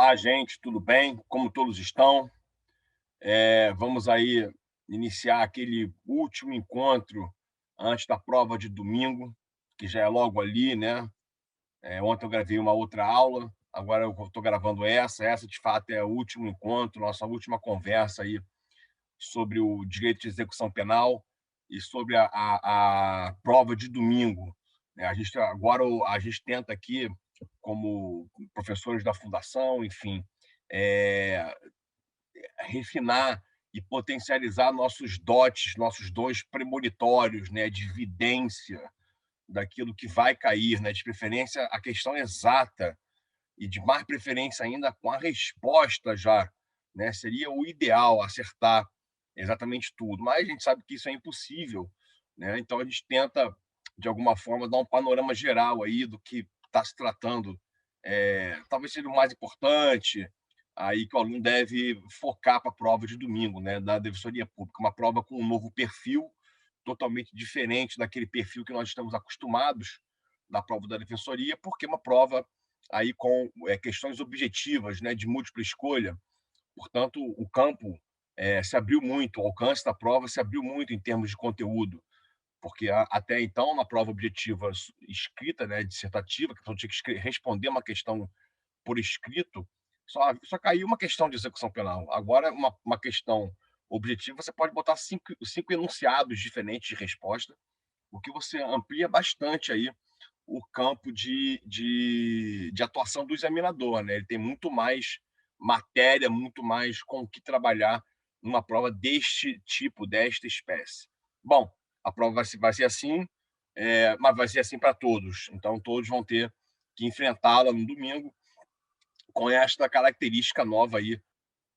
Olá, gente, tudo bem? Como todos estão? Vamos aí iniciar aquele último encontro antes da prova de domingo, que já é logo ali, né? Ontem eu gravei uma outra aula, agora eu estou gravando essa. Essa, de fato, é o último encontro, nossa última conversa aí sobre o direito de execução penal e sobre a prova de domingo. A gente tenta aqui, como professores da fundação, enfim, é, refinar e potencializar nossos dotes, nossos dons premonitórios, né, de vidência daquilo que vai cair, né, de preferência a questão exata e de mais preferência ainda com a resposta já, né, seria o ideal acertar exatamente tudo, mas a gente sabe que isso é impossível, né? Então a gente tenta de alguma forma dar um panorama geral aí do que está se tratando, talvez seja o mais importante aí que o aluno deve focar para a prova de domingo, né, da Defensoria Pública, uma prova com um novo perfil, totalmente diferente daquele perfil que nós estamos acostumados da prova da Defensoria, porque é uma prova aí com questões objetivas, né, de múltipla escolha. Portanto, o campo se abriu muito, o alcance da prova se abriu muito em termos de conteúdo, porque até então, na prova objetiva escrita, né, dissertativa, que a pessoa tinha que responder uma questão por escrito, só caiu uma questão de execução penal. Agora, uma questão objetiva, você pode botar cinco enunciados diferentes de resposta, o que você amplia bastante aí o campo de atuação do examinador, né? Ele tem muito mais matéria, muito mais com o que trabalhar numa prova deste tipo, desta espécie. Bom, a prova vai ser assim, mas vai ser assim para todos. Então, todos vão ter que enfrentá-la no domingo com esta característica nova aí,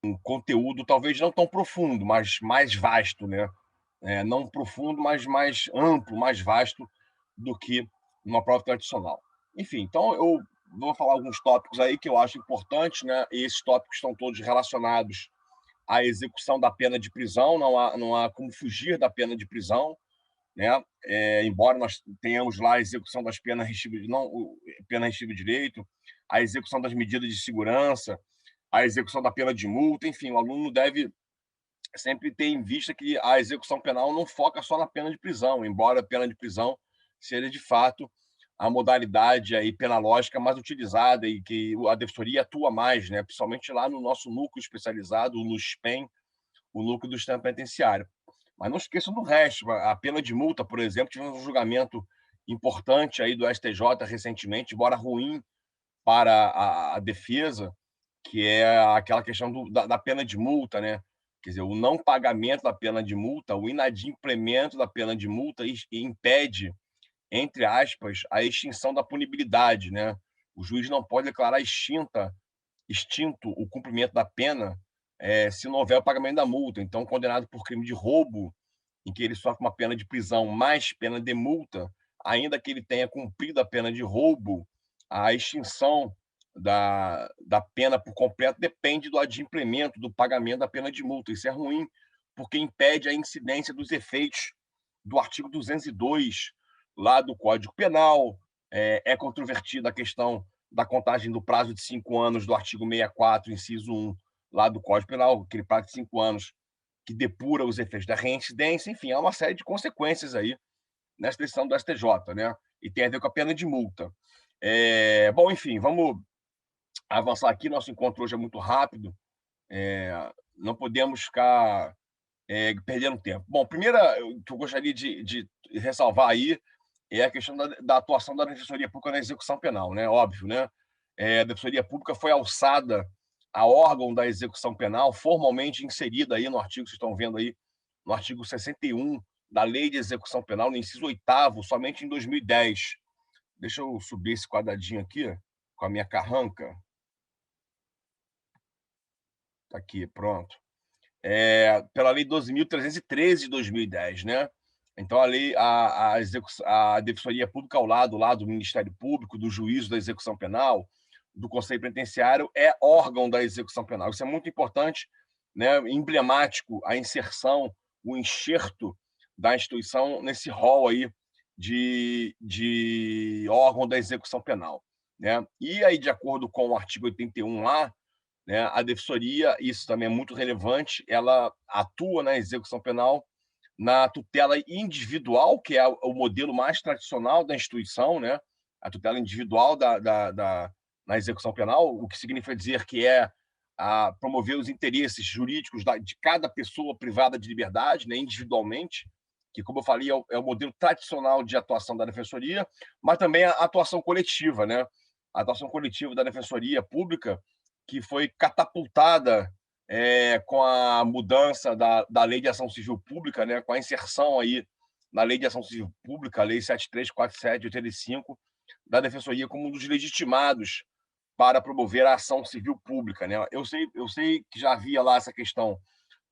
um conteúdo talvez não tão profundo, mas mais vasto, né? Não profundo, mas mais amplo, mais vasto do que uma prova tradicional. Enfim, então eu vou falar alguns tópicos aí que eu acho importantes, né? E esses tópicos estão todos relacionados à execução da pena de prisão, não há como fugir da pena de prisão, né? Embora nós tenhamos lá a execução das penas restritivas, não, pena restritiva de direito, a execução das medidas de segurança, a execução da pena de multa, enfim, o aluno deve sempre ter em vista que a execução penal não foca só na pena de prisão, embora a pena de prisão seja, de fato, a modalidade aí penalógica mais utilizada e que a Defensoria atua mais, né? Principalmente lá no nosso núcleo especializado, o NUSPEN, o núcleo do sistema penitenciário. Mas não esqueçam do resto. A pena de multa, por exemplo, tivemos um julgamento importante aí do STJ recentemente, embora ruim para a defesa, que é aquela questão da pena de multa, né? Quer dizer, o não pagamento da pena de multa, o inadimplemento da pena de multa impede, entre aspas, a extinção da punibilidade, né? O juiz não pode declarar extinto o cumprimento da pena se não houver o pagamento da multa. Então, condenado por crime de roubo, em que ele sofre uma pena de prisão mais pena de multa, ainda que ele tenha cumprido a pena de roubo, a extinção da pena por completo depende do adimplemento, do pagamento da pena de multa. Isso é ruim, porque impede a incidência dos efeitos do artigo 202 lá do Código Penal. É controvertida a questão da contagem do prazo de 5 anos do artigo 64, inciso 1, lá do Código Penal, aquele prazo de 5 anos que depura os efeitos da reincidência. Enfim, há uma série de consequências aí nessa decisão do STJ, né? E tem a ver com a pena de multa. Bom, enfim, vamos avançar aqui. Nosso encontro hoje é muito rápido. Não podemos ficar perdendo tempo. Bom, primeira que eu gostaria de ressalvar aí é a questão da atuação da Defensoria Pública na execução penal, né? Óbvio, né? A Defensoria Pública foi alçada a órgão da execução penal, formalmente inserida aí no artigo, vocês estão vendo aí, no artigo 61 da Lei de Execução Penal, no inciso 8º, somente em 2010. Deixa eu subir esse quadradinho aqui, com a minha carranca. Tá aqui, pronto. Pela Lei 12.313 de 2010, né? Então, a Defensoria Pública, ao lado lá do Ministério Público, do Juízo da Execução Penal, do Conselho Penitenciário, é órgão da execução penal. Isso é muito importante, né? Emblemático a inserção, o enxerto da instituição nesse rol aí de órgão da execução penal, né? E aí, de acordo com o artigo 81 lá né, a defensoria, isso também é muito relevante, ela atua na execução penal, na tutela individual, que é o modelo mais tradicional da instituição, né, a tutela individual na execução penal, o que significa dizer que é promover os interesses jurídicos de cada pessoa privada de liberdade, né, individualmente, que, como eu falei, é o modelo tradicional de atuação da defensoria, mas também a atuação coletiva, né, a atuação coletiva da defensoria pública, que foi catapultada com a mudança da Lei de Ação Civil Pública, né, com a inserção aí na Lei de Ação Civil Pública, a Lei 7347 de 85, da Defensoria como um dos legitimados para promover a ação civil pública, né? Eu sei que já havia lá essa questão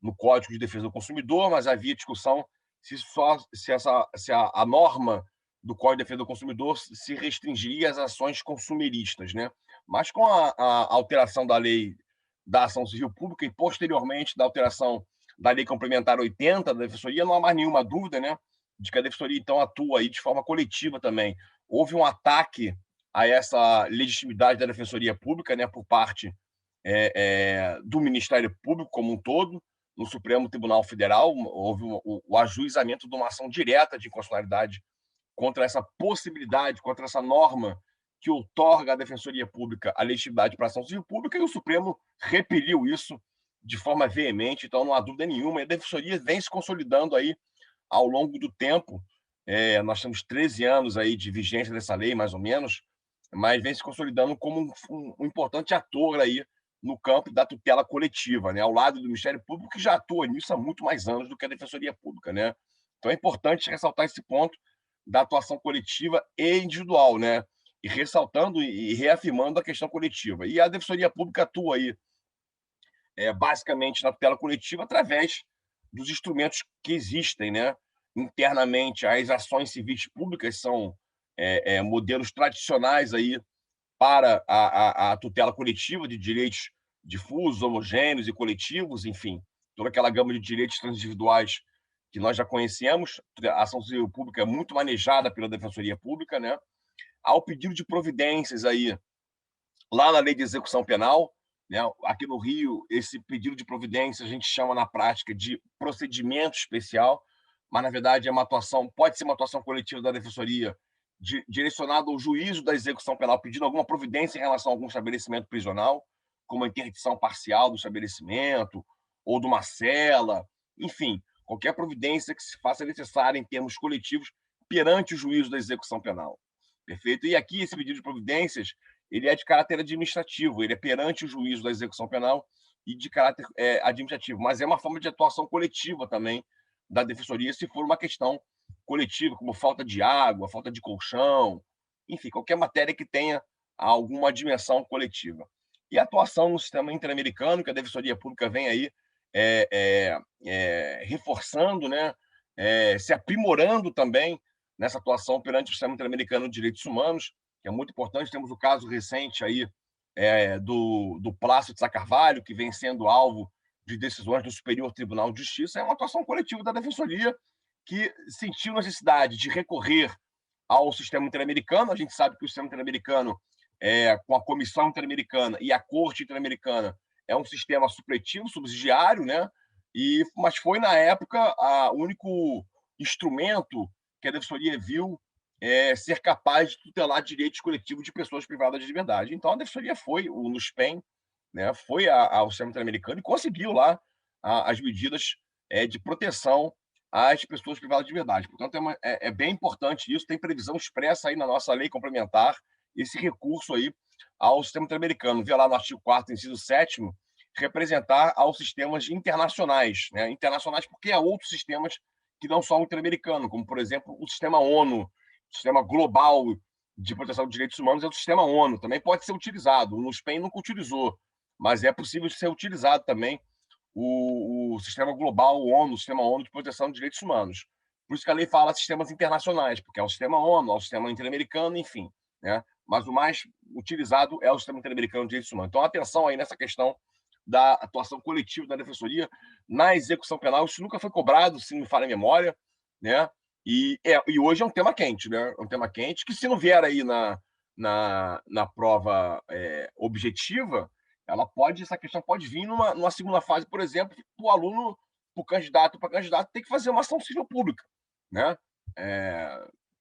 no Código de Defesa do Consumidor, mas havia discussão se a norma do Código de Defesa do Consumidor se restringiria às ações consumeristas, né? Mas com a alteração da lei da ação civil pública e posteriormente da alteração da lei complementar 80 da defensoria, não há mais nenhuma dúvida, né, de que a defensoria então atua aí de forma coletiva também. Houve um ataque a essa legitimidade da defensoria pública, né, por parte do Ministério Público como um todo. No Supremo Tribunal Federal houve o ajuizamento de uma ação direta de inconstitucionalidade contra essa possibilidade, contra essa norma que outorga à Defensoria Pública a legitimidade para a ação civil pública, e o Supremo repeliu isso de forma veemente, então não há dúvida nenhuma, e a Defensoria vem se consolidando aí ao longo do tempo. Nós temos 13 anos aí de vigência dessa lei, mais ou menos, mas vem se consolidando como um importante ator aí no campo da tutela coletiva, né, ao lado do Ministério Público, que já atua nisso há muito mais anos do que a Defensoria Pública, né? Então é importante ressaltar esse ponto da atuação coletiva e individual, né? E ressaltando e reafirmando a questão coletiva. E a Defensoria Pública atua aí basicamente na tutela coletiva através dos instrumentos que existem, né? Internamente, as ações civis públicas são modelos tradicionais aí para a tutela coletiva de direitos difusos, homogêneos e coletivos, enfim, toda aquela gama de direitos transindividuais que nós já conhecemos. A ação civil pública é muito manejada pela Defensoria Pública, né? Há o pedido de providências aí, lá na Lei de Execução Penal, né? Aqui no Rio, esse pedido de providência a gente chama na prática de procedimento especial, mas na verdade é uma atuação, pode ser uma atuação coletiva da Defensoria direcionada ao juízo da execução penal, pedindo alguma providência em relação a algum estabelecimento prisional, como a interdição parcial do estabelecimento ou de uma cela, enfim, qualquer providência que se faça necessária em termos coletivos perante o juízo da execução penal. Perfeito? E aqui esse pedido de providências ele é de caráter administrativo, ele é perante o juízo da execução penal e de caráter administrativo, mas é uma forma de atuação coletiva também da defensoria, se for uma questão coletiva, como falta de água, falta de colchão, enfim, qualquer matéria que tenha alguma dimensão coletiva. E a atuação no sistema interamericano, que a Defensoria Pública vem aí reforçando, né, se aprimorando também nessa atuação perante o sistema interamericano de direitos humanos, que é muito importante. Temos o caso recente aí do Plácido de Sá Carvalho, que vem sendo alvo de decisões do Superior Tribunal de Justiça. É uma atuação coletiva da Defensoria, que sentiu necessidade de recorrer ao sistema interamericano. A gente sabe que o sistema interamericano, com a Comissão Interamericana e a Corte Interamericana, é um sistema supletivo, subsidiário, né? Mas foi, na época, o único instrumento que a Defensoria viu ser capaz de tutelar direitos coletivos de pessoas privadas de liberdade. Então, a Defensoria foi, o NUSPEN, né, foi ao sistema interamericano e conseguiu lá as medidas de proteção às pessoas privadas de liberdade. Portanto, é bem importante isso, tem previsão expressa aí na nossa lei complementar, esse recurso aí ao sistema interamericano. Vê lá no artigo 4º, inciso 7º, representar aos sistemas internacionais, né? Internacionais porque há outros sistemas que não são o interamericano, como, por exemplo, o sistema ONU, o sistema global de proteção de direitos humanos é o sistema ONU, também pode ser utilizado. O NUSPEN nunca utilizou, mas é possível ser utilizado também o sistema global, o ONU, o sistema ONU de proteção de direitos humanos. Por isso que a lei fala sistemas internacionais, porque é o sistema ONU, é o sistema interamericano, enfim, né? Mas o mais utilizado é o sistema interamericano de direitos humanos. Então, atenção aí nessa questão da atuação coletiva da Defensoria na execução penal. Isso nunca foi cobrado, se não me falha a memória, né? E hoje é um tema quente, né? É um tema quente que, se não vier aí na prova objetiva, essa questão pode vir numa segunda fase, por exemplo, para o aluno, para o candidato, tem que fazer uma ação civil pública, né?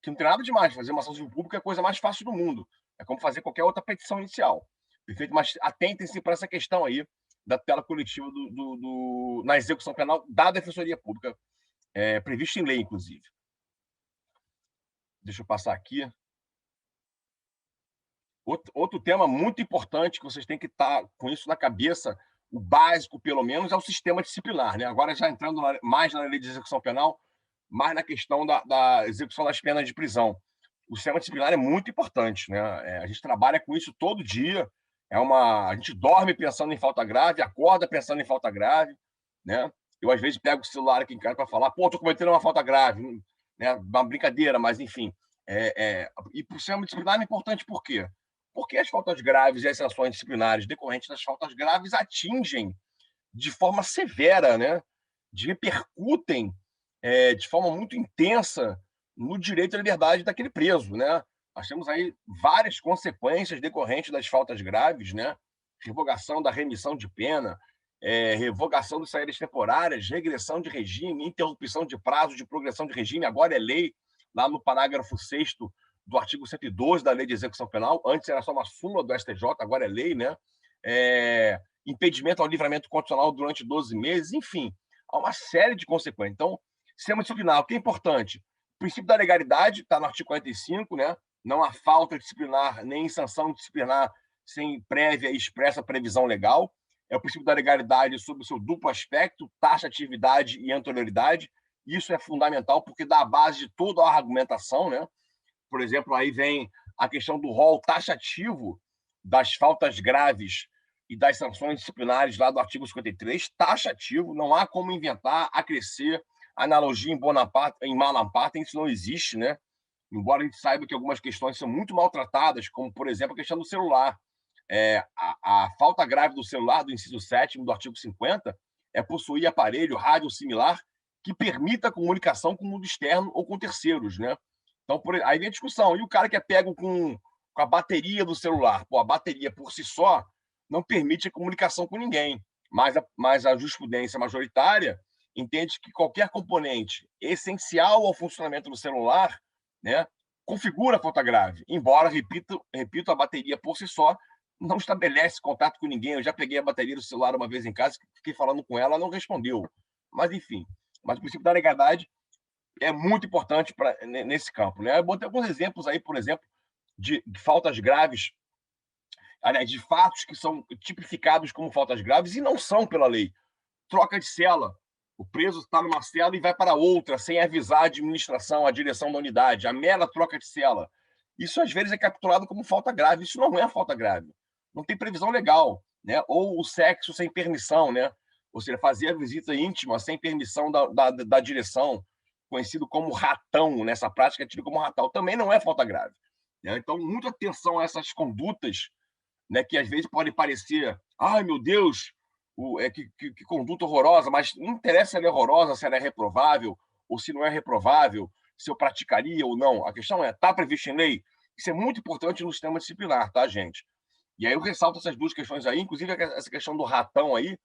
Que não tem nada demais, fazer uma ação civil pública é a coisa mais fácil do mundo. É como fazer qualquer outra petição inicial. Perfeito? Mas atentem-se para essa questão aí da tutela coletiva na execução penal da Defensoria Pública, prevista em lei, inclusive. Deixa eu passar aqui. Outro tema muito importante que vocês têm que estar com isso na cabeça, o básico, pelo menos, é o sistema disciplinar, né? Agora, já entrando mais na lei de execução penal, mais na questão da execução das penas de prisão. O sistema disciplinar é muito importante, né? A gente trabalha com isso todo dia. A gente dorme pensando em falta grave, acorda pensando em falta grave, né? Eu, às vezes, pego o celular aqui em casa para falar, pô, tô cometendo uma falta grave, né? Uma brincadeira, mas, enfim. E o sistema disciplinar é importante por quê? Porque as faltas graves e as sanções disciplinares decorrentes das faltas graves atingem de forma severa, né? Repercutem de forma muito intensa no direito à liberdade daquele preso, né? Nós temos aí várias consequências decorrentes das faltas graves, né? Revogação da remissão de pena, revogação de saídas temporárias, regressão de regime, interrupção de prazo de progressão de regime, agora é lei, lá no parágrafo 6º do artigo 112 da Lei de Execução Penal, antes era só uma súmula do STJ, agora é lei, né? Impedimento ao livramento condicional durante 12 meses, enfim, há uma série de consequências. Então, sistema disciplinar, o que é importante? O princípio da legalidade está no artigo 45, né? Não há falta disciplinar nem sanção disciplinar sem prévia e expressa previsão legal. É o princípio da legalidade sob o seu duplo aspecto, taxatividade e anterioridade. Isso é fundamental porque dá a base de toda a argumentação, né? Por exemplo, aí vem a questão do rol taxativo das faltas graves e das sanções disciplinares lá do artigo 53, taxativo, não há como inventar, acrescer, analogia em Malamparte, isso não existe, né? Embora a gente saiba que algumas questões são muito maltratadas, como, por exemplo, a questão do celular. A falta grave do celular, do inciso 7º do artigo 50, é possuir aparelho rádio similar que permita a comunicação com o mundo externo ou com terceiros, né? Então, aí vem a discussão. E o cara que é pego com a bateria do celular? Pô, a bateria por si só não permite a comunicação com ninguém, mas a jurisprudência majoritária entende que qualquer componente essencial ao funcionamento do celular, né, configura a falta grave, embora, repito, a bateria por si só não estabelece contato com ninguém. Eu já peguei a bateria do celular uma vez em casa, fiquei falando com ela, não respondeu. Mas, enfim, o princípio da legalidade é muito importante nesse campo, né? Eu botei alguns exemplos aí, por exemplo, de faltas graves, aliás, de fatos que são tipificados como faltas graves e não são pela lei. Troca de cela. O preso está numa cela e vai para outra, sem avisar a administração, a direção da unidade. A mera troca de cela. Isso, às vezes, é capturado como falta grave. Isso não é falta grave. Não tem previsão legal, né? Ou o sexo sem permissão, né? Ou seja, fazer a visita íntima sem permissão da direção, conhecido como ratão, nessa prática é tido como ratão, também não é falta grave, né? Então, muita atenção a essas condutas, né, que às vezes podem parecer, ai meu Deus, que conduta horrorosa, mas não interessa se ela é horrorosa, se ela é reprovável, ou se não é reprovável, se eu praticaria ou não. A questão está previsto em lei? Isso é muito importante no sistema disciplinar, tá, gente? E aí eu ressalto essas duas questões aí, inclusive essa questão do ratão aí,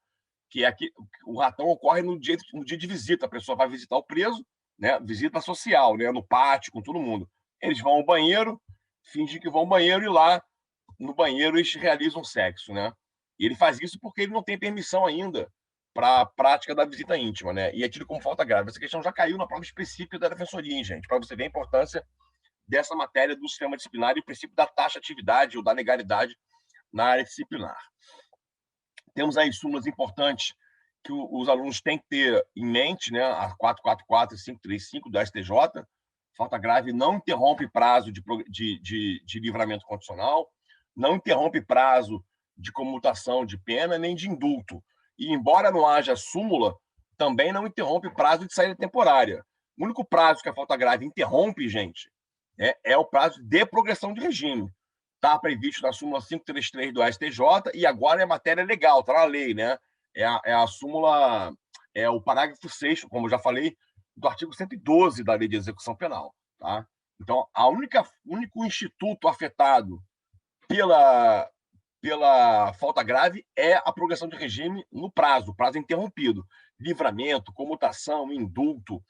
que é que o ratão ocorre no dia de visita. A pessoa vai visitar o preso, né? Visita social, né? No pátio, com todo mundo. Eles vão ao banheiro, fingem que vão ao banheiro e lá, no banheiro, eles realizam sexo, né? E ele faz isso porque ele não tem permissão ainda para a prática da visita íntima, né? E é tido como falta grave. Essa questão já caiu na prova específica da defensoria, hein, gente? Para você ver a importância dessa matéria do sistema disciplinar e o princípio da taxatividade ou da legalidade na área disciplinar. Temos aí súmulas importantes que os alunos têm que ter em mente, né? A 444 e 535 do STJ. Falta grave não interrompe prazo de livramento condicional, não interrompe prazo de comutação de pena nem de indulto. E, embora não haja súmula, também não interrompe prazo de saída temporária. O único prazo que a falta grave interrompe, gente, é o prazo de progressão de regime. Está previsto na súmula 533 do STJ e agora é matéria legal, está na lei, né? É a súmula, é o parágrafo 6º, como eu já falei, do artigo 112 da Lei de Execução Penal, tá? Então, único instituto afetado pela falta grave é a progressão de regime no prazo interrompido. Livramento, comutação, indulto,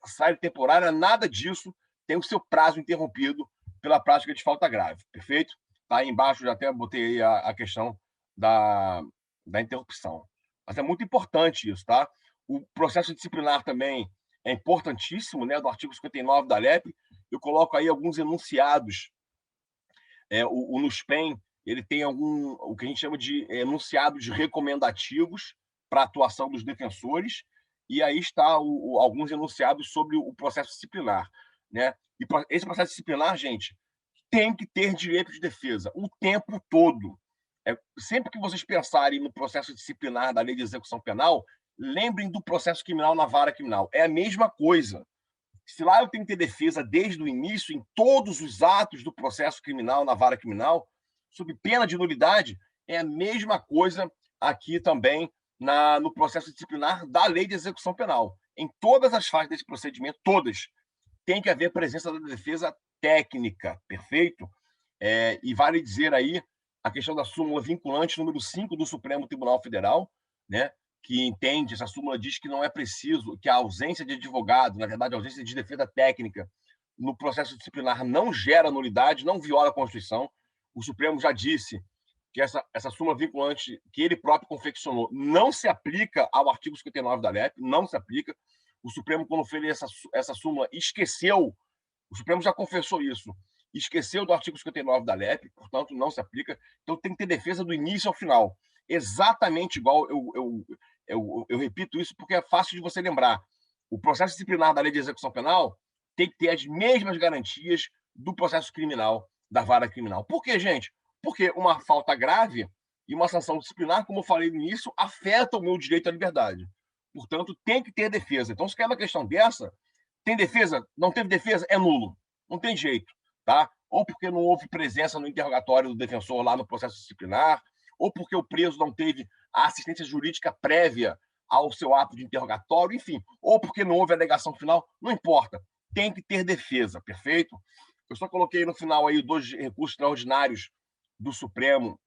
saída temporária, nada disso tem o seu prazo interrompido pela prática de falta grave, perfeito? Tá aí embaixo, já até botei aí a questão da interrupção. Mas é muito importante isso, tá? O processo disciplinar também é importantíssimo, né, do artigo 59 da LEP. Eu coloco aí alguns enunciados. O NUSPEN, ele tem o que a gente chama de enunciados recomendativos para a atuação dos defensores, e aí está alguns enunciados sobre o processo disciplinar, né? E esse processo disciplinar, gente, tem que ter direito de defesa o tempo todo. Sempre que vocês pensarem no processo disciplinar da Lei de Execução Penal, lembrem do processo criminal na vara criminal. É a mesma coisa. Se lá eu tenho que ter defesa desde o início, em todos os atos do processo criminal na vara criminal, sob pena de nulidade, é a mesma coisa aqui também no processo disciplinar da Lei de Execução Penal. Em todas as fases desse procedimento, todas, tem que haver presença da defesa técnica, perfeito? E vale dizer aí a questão da súmula vinculante número 5 do Supremo Tribunal Federal, né, que entende, essa súmula diz que não é preciso, que a ausência de advogado, na verdade, a ausência de defesa técnica no processo disciplinar não gera nulidade, não viola a Constituição. O Supremo já disse que essa súmula vinculante que ele próprio confeccionou não se aplica ao artigo 59 da LEP, não se aplica. O Supremo, quando fez essa súmula, esqueceu, o Supremo já confessou isso, esqueceu do artigo 59 da LEP, portanto, não se aplica. Então, tem que ter defesa do início ao final. Exatamente igual, eu repito isso porque é fácil de você lembrar. O processo disciplinar da Lei de Execução Penal tem que ter as mesmas garantias do processo criminal, da vara criminal. Por quê, gente? Porque uma falta grave e uma sanção disciplinar, como eu falei no início, afeta o meu direito à liberdade. Portanto, tem que ter defesa. Então, se quer uma questão dessa, tem defesa? Não teve defesa? É nulo. Não tem jeito, tá? Ou porque não houve presença no interrogatório do defensor lá no processo disciplinar, ou porque o preso não teve a assistência jurídica prévia ao seu ato de interrogatório, enfim, ou porque não houve alegação final, não importa. Tem que ter defesa, perfeito? Eu só coloquei no final aí 2 recursos extraordinários do Supremo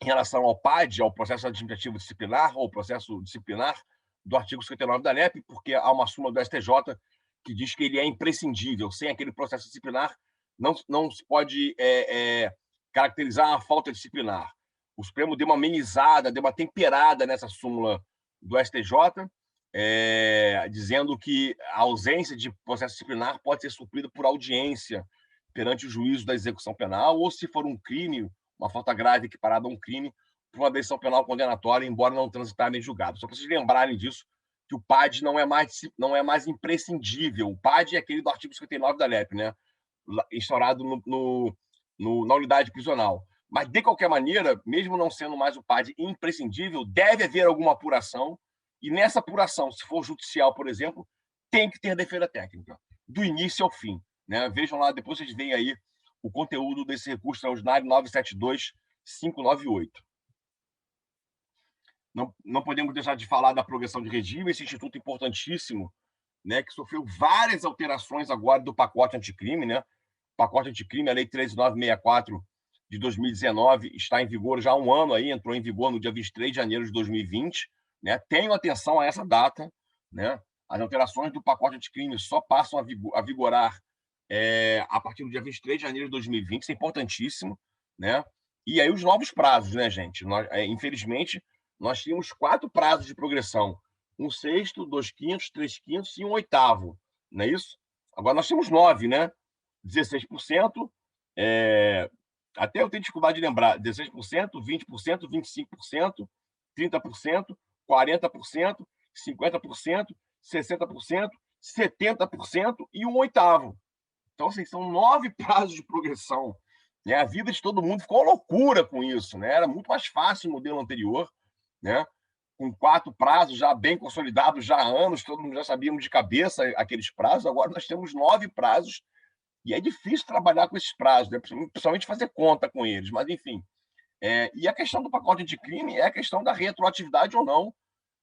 em relação ao PAD, ao processo administrativo disciplinar, ou processo disciplinar do artigo 59 da LEP, porque há uma súmula do STJ que diz que ele é imprescindível. Sem aquele processo disciplinar, não se pode caracterizar a falta disciplinar. O Supremo deu uma amenizada, deu uma temperada nessa súmula do STJ, dizendo que a ausência de processo disciplinar pode ser suprida por audiência perante o juízo da execução penal, ou se for um crime, uma falta grave equiparada a um crime, por uma decisão penal condenatória, embora não transitada em julgado. Só para vocês lembrarem disso, que o PAD não é mais imprescindível. O PAD é aquele do artigo 59 da LEP, né? Instaurado na unidade prisional. Mas, de qualquer maneira, mesmo não sendo mais o PAD imprescindível, deve haver alguma apuração, e nessa apuração, se for judicial, por exemplo, tem que ter defesa técnica, do início ao fim. Né? Vejam lá, depois vocês veem aí o conteúdo desse recurso extraordinário 972-598. Não podemos deixar de falar da progressão de regime, esse instituto importantíssimo, né, que sofreu várias alterações agora do pacote anticrime, né? O pacote anticrime, a Lei 13.964 de 2019, está em vigor já há um ano aí, entrou em vigor no dia 23 de janeiro de 2020, né? Tenham atenção a essa data, né? As alterações do pacote anticrime só passam a vigorar a partir do dia 23 de janeiro de 2020, isso é importantíssimo, né? E aí os novos prazos, né, gente? Infelizmente, nós tínhamos 4 prazos de progressão: 1/6, 2/5, 3/5 e 1/8, não é isso? Agora nós temos 9, né? 16%, até eu tenho dificuldade de lembrar, 16%, 20%, 25%, 30%, 40%, 50%, 60%, 70% e 1/8. Então, assim, são 9 prazos de progressão. Né? A vida de todo mundo ficou uma loucura com isso. Né? Era muito mais fácil o modelo anterior, né? Com 4 prazos já bem consolidados, já há anos, todo mundo já sabíamos de cabeça aqueles prazos. Agora nós temos 9 prazos e é difícil trabalhar com esses prazos, né? Principalmente fazer conta com eles, mas enfim. E a questão do pacote de crime é a questão da retroatividade ou não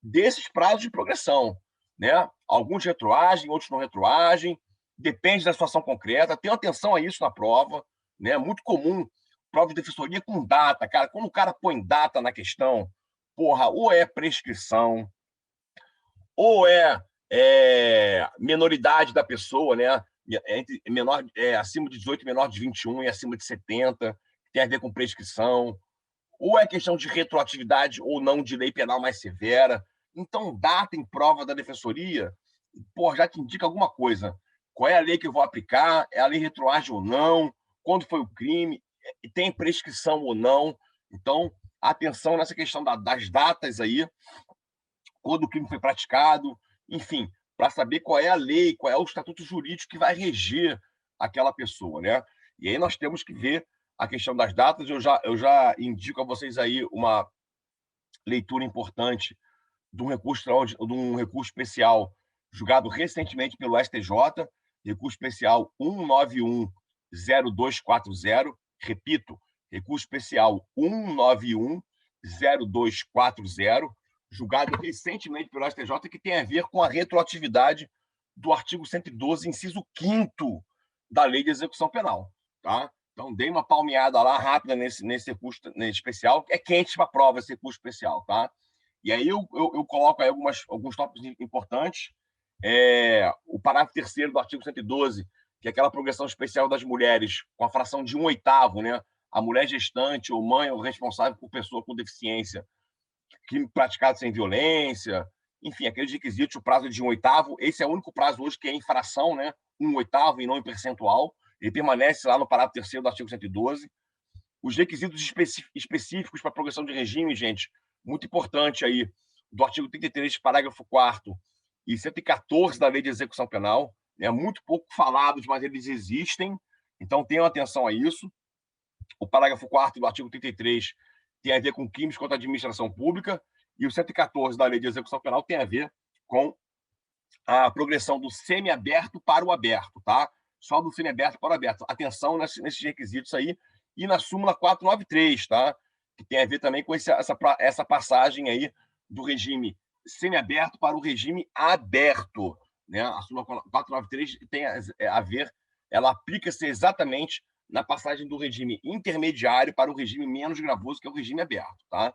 desses prazos de progressão. Né? Alguns retroagem, outros não retroagem, depende da situação concreta. Tenham atenção a isso na prova. Né? É muito comum prova de defensoria com data, cara. Quando o cara põe data na questão, porra, ou é prescrição, ou menoridade da pessoa, né? Entre menor, acima de 18, menor de 21 e acima de 70, tem a ver com prescrição, ou é questão de retroatividade ou não de lei penal mais severa. Então, data em prova da defensoria, porra, já te indica alguma coisa. Qual é a lei que eu vou aplicar? É a lei retroage ou não? Quando foi o crime? Tem prescrição ou não? Então, atenção nessa questão das datas aí, quando o crime foi praticado, enfim, para saber qual é a lei, qual é o estatuto jurídico que vai reger aquela pessoa, né? E aí nós temos que ver a questão das datas. Eu já indico a vocês aí uma leitura importante de um recurso especial julgado recentemente pelo STJ, recurso especial 1910240, repito, recurso especial 1910240, julgado recentemente pelo STJ, que tem a ver com a retroatividade do artigo 112, inciso 5º da Lei de Execução Penal, tá? Então, dei uma palmeada lá rápida nesse recurso especial. É quente para a prova esse recurso especial, tá? E aí eu coloco aí alguns tópicos importantes. O parágrafo 3º do artigo 112, que é aquela progressão especial das mulheres com a fração de 1/8, né? A mulher gestante ou mãe ou responsável por pessoa com deficiência, crime praticado sem violência, enfim, aqueles requisitos, o prazo de 1/8, esse é o único prazo hoje que é infração, né? 1/8 e não em percentual. Ele permanece lá no parágrafo 3º do artigo 112. Os requisitos específicos para progressão de regime, gente, muito importante aí, do artigo 33, parágrafo 4º e 114 da Lei de Execução Penal, né? Muito pouco falados, mas eles existem, então tenham atenção a isso. O parágrafo 4º do artigo 33 tem a ver com crimes contra a administração pública, e o 114 da Lei de Execução Penal tem a ver com a progressão do semiaberto para o aberto, tá? Só do semiaberto para o aberto. Atenção nesses requisitos aí, e na súmula 493, tá? Que tem a ver também com essa passagem aí do regime semiaberto para o regime aberto, né? A súmula 493 tem a ver, ela aplica-se exatamente na passagem do regime intermediário para o regime menos gravoso, que é o regime aberto, tá?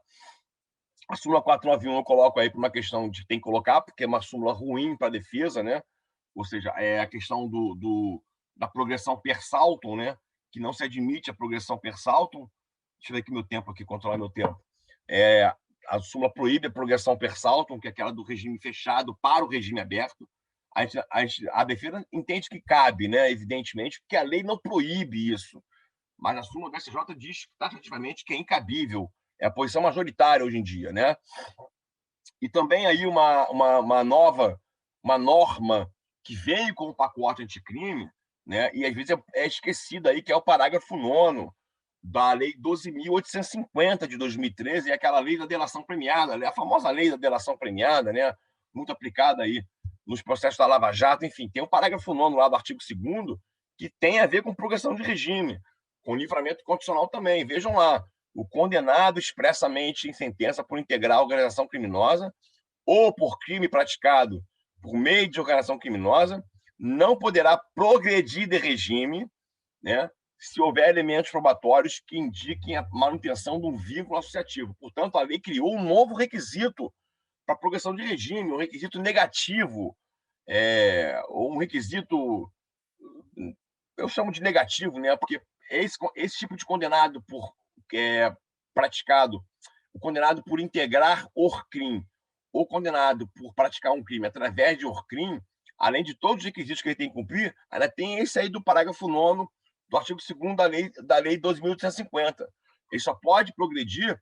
A súmula 491 eu coloco aí por uma questão de tem que colocar, porque é uma súmula ruim para a defesa, né? Ou seja, é a questão da progressão per saltum, né? Que não se admite a progressão per saltum. Deixa eu ver aqui meu tempo, aqui, controlar meu tempo. A súmula proíbe a progressão per saltum, que é aquela do regime fechado para o regime aberto. A defesa entende que cabe, né? Evidentemente, porque a lei não proíbe isso. Mas a súmula do STJ diz taxativamente que é incabível. É a posição majoritária hoje em dia, né? E também aí uma norma que veio com o pacote anticrime, né? E às vezes é esquecida aí, que é o parágrafo 9º da Lei 12.850 de 2013, e aquela lei da delação premiada, a famosa lei da delação premiada, né? Muito aplicada aí nos processos da Lava Jato. Enfim, tem o parágrafo 9º lá do artigo 2º que tem a ver com progressão de regime, com livramento condicional também. Vejam lá, o condenado expressamente em sentença por integrar organização criminosa ou por crime praticado por meio de organização criminosa não poderá progredir de regime, né, se houver elementos probatórios que indiquem a manutenção de um vínculo associativo. Portanto, a lei criou um novo requisito para progressão de regime, um requisito negativo, ou um requisito, eu chamo de negativo, né, porque esse tipo de condenado praticado, o condenado por integrar ORCRIM, ou condenado por praticar um crime através de ORCRIM, além de todos os requisitos que ele tem que cumprir, ainda tem esse aí do parágrafo 9º do artigo 2º da Lei 12.850. Ele só pode progredir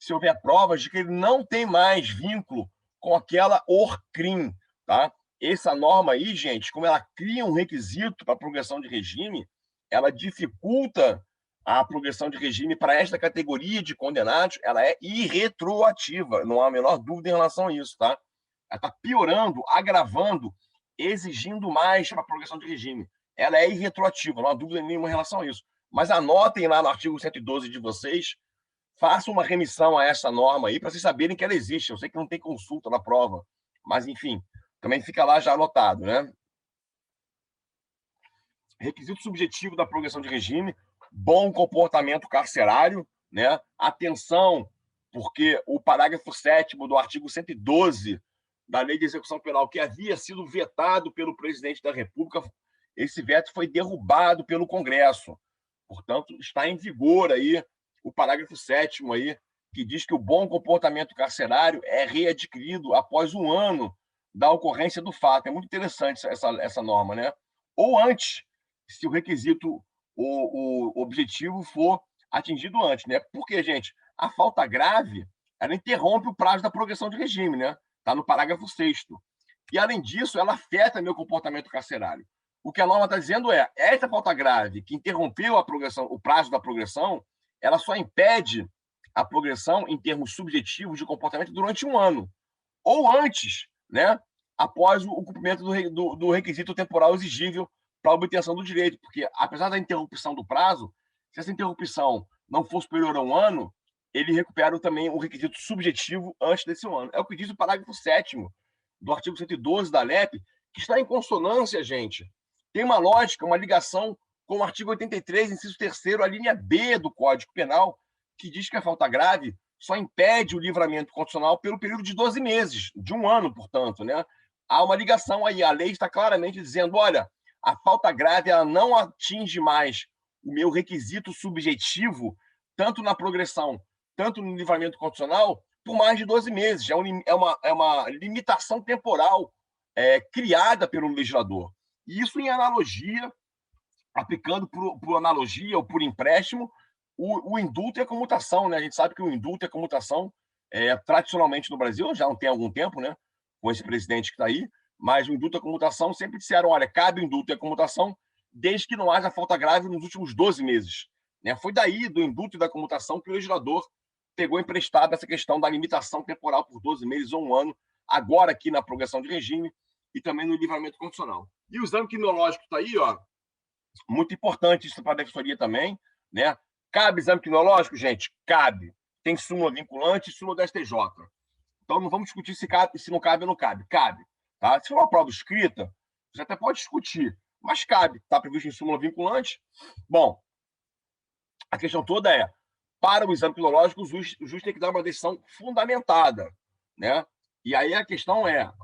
se houver provas de que ele não tem mais vínculo com aquela ORCRIM, tá? Essa norma aí, gente, como ela cria um requisito para progressão de regime, ela dificulta a progressão de regime para esta categoria de condenados, ela é irretroativa, não há a menor dúvida em relação a isso, tá? Ela está piorando, agravando, exigindo mais para a progressão de regime. Ela é irretroativa, não há dúvida nenhuma em relação a isso. Mas anotem lá no artigo 112 de vocês, façam uma remissão a essa norma aí para vocês saberem que ela existe. Eu sei que não tem consulta na prova, mas, enfim, também fica lá já anotado, né? Requisito subjetivo da progressão de regime. bom comportamento carcerário, né? Atenção, porque o parágrafo 7º do artigo 112 da Lei de Execução Penal, que havia sido vetado pelo presidente da República, esse veto foi derrubado pelo Congresso. Portanto, está em vigor aí o parágrafo 7º aí, que diz que o bom comportamento carcerário é readquirido após 1 ano da ocorrência do fato. É muito interessante essa norma, né? Ou antes, se o requisito, o objetivo for atingido antes, né? Porque, gente, a falta grave, ela interrompe o prazo da progressão de regime, né? Está no parágrafo 6º. E, além disso, ela afeta meu comportamento carcerário. O que a norma está dizendo é, essa falta grave que interrompeu a progressão, o prazo da progressão, ela só impede a progressão em termos subjetivos de comportamento durante 1 ano. Ou antes, né? Após o cumprimento do requisito temporal exigível para a obtenção do direito. Porque, apesar da interrupção do prazo, se essa interrupção não for superior a 1 ano, ele recupera também o requisito subjetivo antes desse 1 ano. É o que diz o parágrafo 7º do artigo 112 da LEP, que está em consonância, gente. Tem uma lógica, uma ligação com o artigo 83, inciso 3º, a linha B do Código Penal, que diz que a falta grave só impede o livramento condicional pelo período de 12 meses, de 1 ano, portanto, né? Há uma ligação aí, a lei está claramente dizendo, olha, a falta grave ela não atinge mais o meu requisito subjetivo, tanto na progressão, tanto no livramento condicional, por mais de 12 meses. É uma limitação temporal criada pelo legislador. E isso em analogia, aplicando por analogia ou por empréstimo, o indulto e a comutação, né? A gente sabe que o indulto e a comutação, tradicionalmente no Brasil, já não tem algum tempo, né? Com esse presidente que está aí, mas o indulto e a comutação sempre disseram, olha, cabe o indulto e a comutação desde que não haja falta grave nos últimos 12 meses. Né? Foi daí, do indulto e da comutação, que o legislador pegou emprestado essa questão da limitação temporal por 12 meses ou 1 ano, agora aqui na progressão de regime e também no livramento condicional. E o exame criminológico está aí, ó, muito importante isso para a defensoria também, né? Cabe exame criminológico, gente? Cabe. Tem súmula vinculante e súmula da STJ. Então não vamos discutir se cabe, se não cabe ou não cabe. Cabe. Tá? Se for uma prova escrita, você até pode discutir, mas cabe. Está previsto em súmula vinculante. Bom, a questão toda é, para o exame criminológico, o juiz tem que dar uma decisão fundamentada, né? E aí a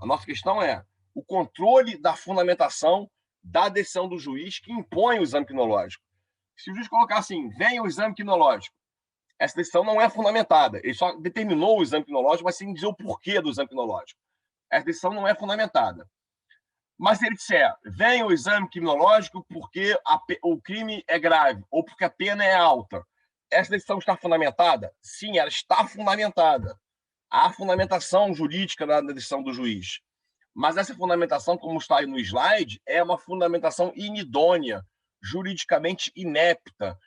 nossa questão é o controle da fundamentação da decisão do juiz que impõe o exame criminológico. Se o juiz colocar assim, venha o exame criminológico, essa decisão não é fundamentada. Ele só determinou o exame criminológico, mas sem dizer o porquê do exame criminológico. Essa decisão não é fundamentada. Mas se ele disser, venha o exame criminológico porque o crime é grave ou porque a pena é alta, essa decisão está fundamentada? Sim, ela está fundamentada. Há fundamentação jurídica na decisão do juiz. Mas essa fundamentação, como está aí no slide, é uma fundamentação inidônea, juridicamente inepta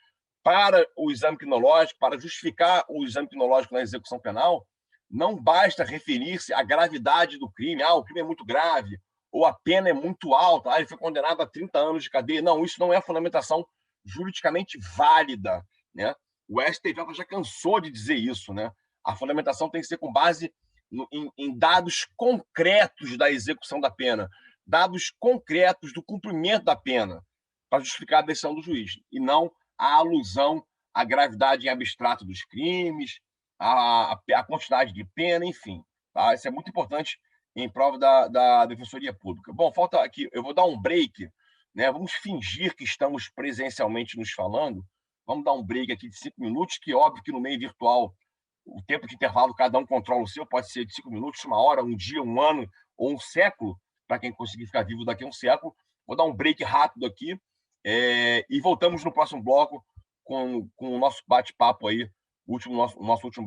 para o exame criminológico, para justificar o exame criminológico na execução penal. Não basta referir-se à gravidade do crime. O crime é muito grave, ou a pena é muito alta, ele foi condenado a 30 anos de cadeia. Não, isso não é fundamentação juridicamente válida, né? O STJ já cansou de dizer isso, né? A fundamentação tem que ser com base em dados concretos da execução da pena, dados concretos do cumprimento da pena, para justificar a decisão do juiz, e não a alusão à gravidade em abstrato dos crimes, a quantidade de pena, enfim. Tá? Isso é muito importante em prova da Defensoria Pública. Bom, falta aqui, eu vou dar um break, né? Vamos fingir que estamos presencialmente nos falando, vamos dar um break aqui de 5 minutos, que óbvio que no meio virtual o tempo de intervalo, cada um controla o seu, pode ser de 5 minutos, 1 hora, 1 dia, 1 ano ou 1 século, para quem conseguir ficar vivo daqui a 1 século. Vou dar um break rápido aqui e voltamos no próximo bloco com o nosso bate-papo aí, nosso último